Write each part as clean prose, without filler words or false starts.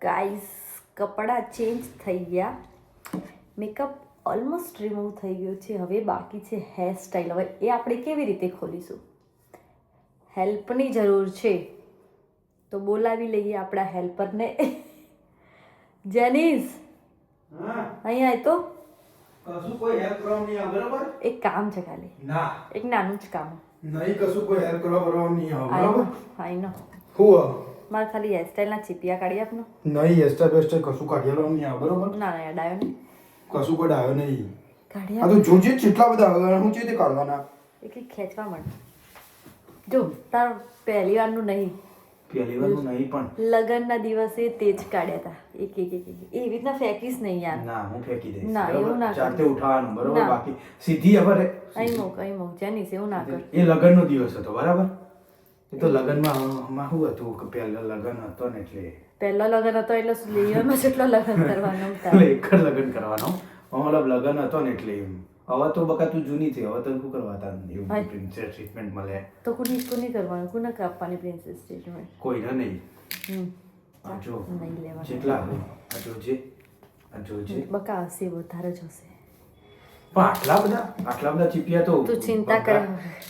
Guys કપડાં change થઈ ગયા, મેકઅપ ઓલમોસ્ટ રિમૂવ થઈ ગયો છે, હવે બાકી છે હેર સ્ટાઈલ. હવે એ આપણે કેવી રીતે ખોલીશું? હેલ્પની જરૂર છે, તો બોલાવી લઈએ આપણા હેલ્પરને. જેનિસ અહીંયા આય તો. કશું કોઈ હેલ્પ કરવા નહીં આવે બરાબર. એક કામ છે ખાલી, ના એક નાનું જ કામ. નહીં કશું કોઈ હેલ્પ કરવા નહીં આવે બરાબર. આઈ નો હું મારે ખાલી હેરસ્ટાઈલના ચીપિયા કાઢી આપનો. નહીં એસ્ટા બેસ્ટા કશું કાઢેલો નહીં આવે બરાબર. ના ના ડાયો નહીં કશું કોઈ ડાયો નહીં. કાઢી આ તો જોજે કેટલા બધા આવે હું છે તે કાઢવાના. એક ખેંચવા માંડ. જો તાર પહેલી વારનું નહીં, પહેલી વારનું નહીં પણ લગ્નના દિવસે તે જ કાઢ્યા હતા. એક એક એક એક એવી રીતના ફેંકીશ નહીં યાર. ના હું ફેંકી દઈશ. ના, એવું ના કર. જાતે ઉઠાવવાનું બરાબર. ના. બાકી સીધી હવે અહીં મોક જેનીસ એવું ના કર. એ લગ્નનો દિવસ હતો બરાબર. એ તો લગ્નમાં શું હતું કે પહેલા લગ્ન હતો ને એટલે પહેલો લગ્ન હતો એટલે લેયરમાં જેટલો લગ્ન કરવાનો એટલે એક જ લગ્ન કરવાનો. મતલબ લગ્ન હતો ને એટલે એમ. હવે તો બકા તું જૂની થઈ, હવે તો શું કરવા હતા એવું પ્રિન્સેસ ટ્રીટમેન્ટ મળે તો કોની કરવાનું, કોને કાપવાની પ્રિન્સેસ ટ્રીટમેન્ટ? કોઈને નહીં. આ જો નહીં લેવા જેટલા આ જોજે, આ જોજે. બકા હશે, વધારે જ હશે. પણ આટલા બધા ચીપિયા તો તું ચિંતા કરે.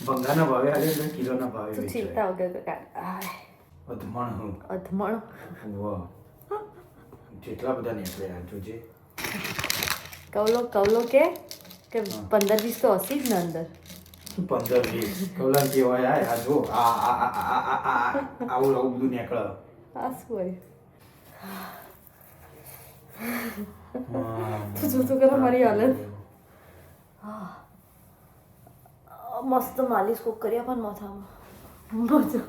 ભંગાના ભાવે આલે ને કિલોના ભાવે તું વેચે. ચિંતા વગર કાઢ. અધમણ હું અધમણ વાહ જેટલા બધા નીકળ્યા જોજે. કવલો કે 15-20 તો હશે જ ને અંદર. 15-20 કવલા કેવાય. આ જો આવું બધું નીકળે. આ શું હોય? તું જોતું કરો મારી હાલત. મસ્ત માલિશ કોક કર્યા પણ માથામાં. મજા.